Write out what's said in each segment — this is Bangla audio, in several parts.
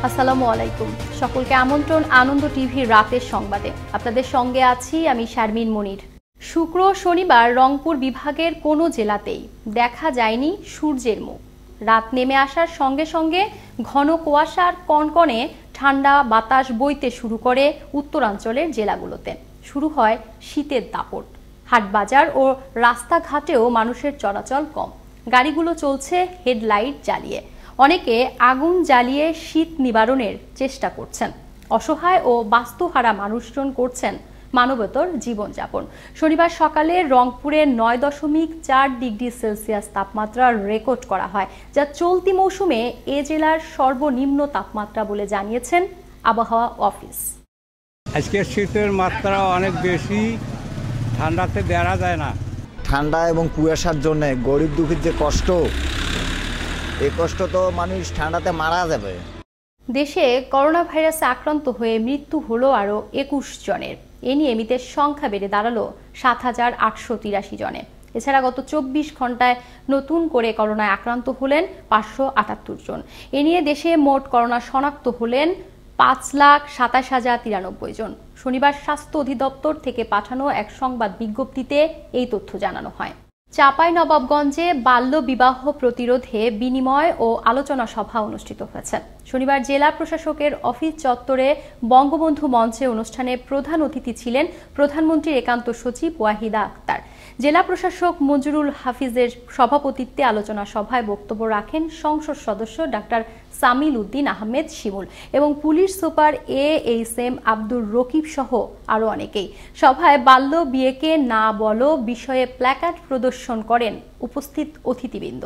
আসসালামু আলাইকুম। সকলকে আমন্ত্রণ আনন্দ টিভির রাতের সংবাদে। আপনাদের সঙ্গে আছি আমি শারমিন মনির। শুক্র শনিবার রংপুর বিভাগের কোনো জেলাতেই দেখা যায়নি সূর্যের মুখ। রাত নেমে আসার সঙ্গে সঙ্গে ঘন কুয়াশার কনকনে ঠান্ডা বাতাস বইতে শুরু করে উত্তরাঞ্চলের জেলাগুলোতে। শুরু হয় শীতের দাপট। হাটবাজার ও রাস্তাঘাটেও মানুষের চলাচল কম। গাড়িগুলো চলছে হেডলাইট জ্বালিয়ে। অনেকে আগুন জ্বালিয়ে শীত নিবারণের চেষ্টা করছেন। অসহায় ও বাস্তুহারা মানুষজন করছেন মানবেতর জীবনযাপন। শনিবার সকালে রংপুরে 9.4 ডিগ্রি সেলসিয়াস তাপমাত্রা রেকর্ড করা হয়, যা চলতি মৌসুমে এ জেলার সর্বনিম্ন তাপমাত্রা বলে জানিয়েছেন আবহাওয়া অফিস। আজকে শীতের মাত্রা অনেক বেশি, ঠান্ডাতে বেড়া যায় না। ঠান্ডা এবং কুয়াশার জন্য গরিব দুঃখীর যে কষ্ট, এই কষ্ট তো মানুষ ঠান্ডাতে মারা যাবে। দেশে করোনা ভাইরাসে আক্রান্ত হয়ে মৃত্যু হলো আরও 21 জনের। এ নিয়ে মৃতের সংখ্যা বেড়ে দাঁড়ালো 7,883 জনে। এছাড়া গত 24 ঘন্টায় নতুন করে করোনায় আক্রান্ত হলেন 578 জন। এ নিয়ে দেশে মোট করোনা শনাক্ত হলেন 5,27,093 জন। শনিবার স্বাস্থ্য অধিদপ্তর থেকে পাঠানো এক সংবাদ বিজ্ঞপ্তিতে এই তথ্য জানানো হয়। চাঁপাইনবাবগঞ্জে বাল্য বিবাহ প্রতিরোধে বিনিময় ও আলোচনা সভা অনুষ্ঠিত হয়েছে। শনিবার জেলা প্রশাসকের অফিস চত্বরে বঙ্গবন্ধু মঞ্চে অনুষ্ঠানে প্রধান অতিথি ছিলেন প্রধানমন্ত্রীর একান্ত সচিব ওয়াহিদা আক্তার। জেলা প্রশাসক মঞ্জুরুল হাফিজের সভাপতিত্বে আলোচনা সভায় বক্তব্য রাখেন সংসদ সদস্য ডাক্তার সামিল উদ্দিন আহমেদ শিমুল এবং police super ASM Abdur Rakib সহ আরও অনেকেই। সভায় বাল্য বিয়েকে না বলো বিষয়ে প্ল্যাকার্ড প্রদর্শন করেন উপস্থিত অতিথিবৃন্দ।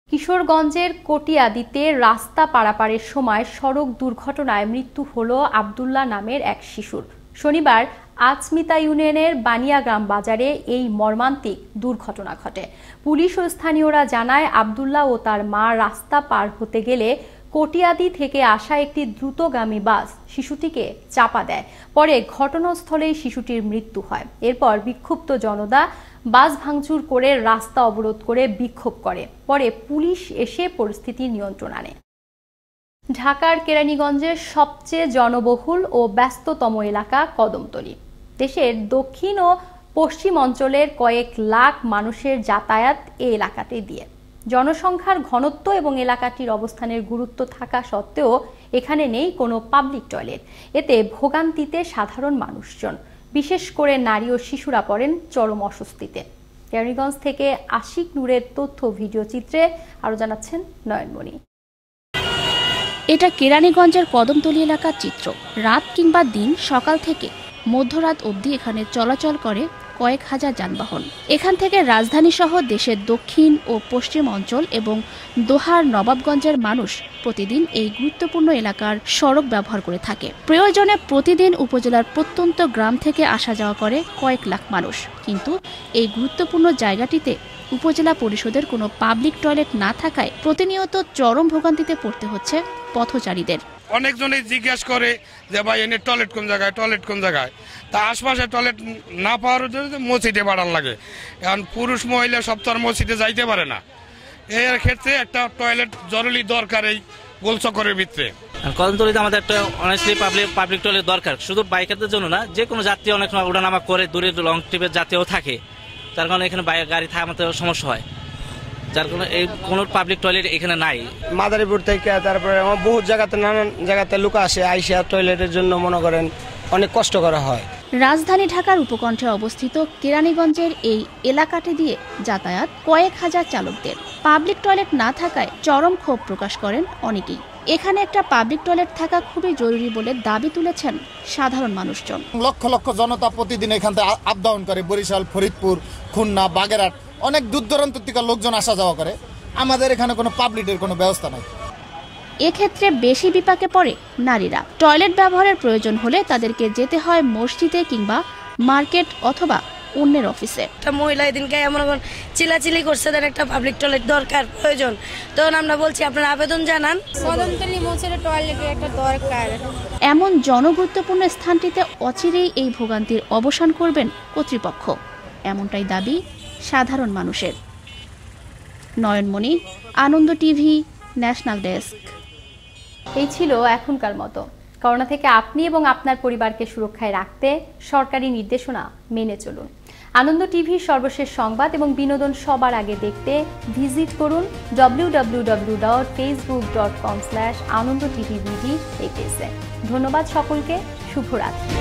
কিশোরগঞ্জের কটিয়াদিতে রাস্তা পারাপারের সময় সড়ক দুর্ঘটনায় মৃত্যু হল আব্দুল্লাহ নামের এক শিশুর। শনিবার আচমিতা ইউনিয়নের বানিয়াগ্রাম বাজারে এই মর্মান্তিক দুর্ঘটনা ঘটে। পুলিশ ও স্থানীয়রা জানায় আব্দুল্লাহ ও তার মা রাস্তা পার হতে গেলে কটিয়াদি থেকে আসা একটি দ্রুতগামী বাস শিশুটিকে চাপা দেয়। পরে ঘটনাস্থলেই শিশুটির মৃত্যু হয়। এরপর বিক্ষুব্ধ জনতা বাস ভাঙচুর করে রাস্তা অবরোধ করে বিক্ষোভ করে। পরে পুলিশ এসে পরিস্থিতি নিয়ন্ত্রণ আনে। ঢাকার কেরানীগঞ্জের সবচেয়ে জনবহুল ও ব্যস্ততম এলাকা কদমতলী। দেশের দক্ষিণ ও পশ্চিম অঞ্চলের কয়েক লাখ মানুষের যাতায়াত এই এলাকাটি দিয়ে। জনসংখ্যার ঘনত্ব এবং এলাকাটির অবস্থানের গুরুত্ব থাকা সত্ত্বেও এখানে নেই কোনো পাবলিক টয়লেট। এতে ভোগান্তিতে সাধারণ মানুষজন, বিশেষ করে নারী ও শিশুরা পড়েন চরম অস্বস্তিতে। কেরানীগঞ্জ থেকে আশিক নূরের তথ্য ভিডিও চিত্রে আরও জানাচ্ছেন নয়নমণি। এটা কেরানীগঞ্জের কদমতলী এলাকার চিত্র। রাত কিংবা দিন, সকাল থেকে মধ্যরাত অবধি এখানে চলাচল করে কয়েক হাজার যানবাহন। এখান থেকে রাজধানী সহ দেশের দক্ষিণ ও পশ্চিম অঞ্চল এবং দোহার নবাবগঞ্জের মানুষ প্রতিদিন এই গুরুত্বপূর্ণ এলাকার সড়ক ব্যবহার করে থাকে। প্রয়োজনে প্রতিদিন উপজেলার প্রত্যন্ত গ্রাম থেকে আসা যাওয়া করে কয়েক লাখ মানুষ। কিন্তু এই গুরুত্বপূর্ণ জায়গাটিতে উপজেলা পরিষদের কোনো পাবলিক টয়লেট না থাকায় প্রতিনিয়ত চরম ভোগান্তিতে পড়তে হচ্ছে পথচারীদের। অনেকজনই জিজ্ঞাসা করে যে ভাই এনে টয়লেট কোন জায়গায়, টয়লেট কোন জায়গায়। তা আশপাশে টয়লেট না পাওয়ার জন্য মসজিদে বাড়ান লাগে। এখন পুরুষ মহিলা সব তো আর মসজিদে যাইতে পারে না। এর ক্ষেত্রে একটা টয়লেট জরুরি দরকার এই গোলচক্করের ভিতরে। কদমতলীতে আমাদের একটা অনেস্টলি পাবলিক টয়লেট দরকার, শুধু বাইকারদের জন্য না, যে কোনো যাত্রী অনেক সময় ওঠানামা করে, দূরে লং ট্রিপের যাত্রীও থাকে, তার কারণে এখানে গাড়ি থামাতে সমস্যা হয়, যার কারণে এই কোনো পাবলিক টয়লেট এখানে নাই। মাদারীপুর থেকে তারপরে বহু জায়গাতে, নানান জায়গাতে লোক আসে, আইসা টয়লেটের জন্য মনে করেন অনেক কষ্ট করা হয়। রাজধানী ঢাকার উপকণ্ঠে অবস্থিত কেরানীগঞ্জের এই এলাকাটি দিয়ে যাতায়াত কয়েক হাজার চালকদের। পাবলিক টয়লেট না থাকায় চরম ক্ষোভ প্রকাশ করেন অনেকেই। এখানে একটা পাবলিক টয়লেট থাকা খুবই জরুরি বলে দাবি তুলেছেন সাধারণ মানুষজন। লক্ষ লক্ষ জনতা প্রতিদিন এখান থেকে আপ ডাউন করে, বরিশাল, ফরিদপুর, খুলনা, বাগেরহাট, অনেক দূর দূরান্ত থেকে লোকজন আসা যাওয়া করে। আমাদের এখানে কোনো পাবলিকের কোনো ব্যবস্থা নাই। এক্ষেত্রে বেশি বিপাকে পড়ে নারীরা। টয়লেট ব্যবহারের প্রয়োজন হলে তাদেরকে যেতে হয় মসজিদে কিংবা মার্কেট অথবা অন্যের অফিসে। মহিলা এদিনকে এমন চিলাচিলি করছে, একটা পাবলিক টয়লেট দরকার, প্রয়োজন। তখন আমরা বলছি আপনারা আবেদন জানান, কদমতলী মসজিদে টয়লেটের একটা দরকার। এমন জনগুরুত্বপূর্ণ স্থানটিতে অচিরেই এই ভোগান্তির অবসান করবেন কর্তৃপক্ষ, এমনটাই দাবি সাধারণ মানুষের। নয়নমণি, আনন্দ টিভি, ন্যাশনাল ডেস্ক। এই ছিল এখনকার মতো। করোনা থেকে আপনি এবং আপনার পরিবারকে সুরক্ষায় রাখতে সরকারি নির্দেশনা মেনে চলুন। আনন্দ টিভির সর্বশেষ সংবাদ এবং বিনোদন সবার আগে দেখতে ভিজিট করুন www.facebook.com/anondotvbd এই পেজে। ধন্যবাদ সকলকে, শুভরাত্রি।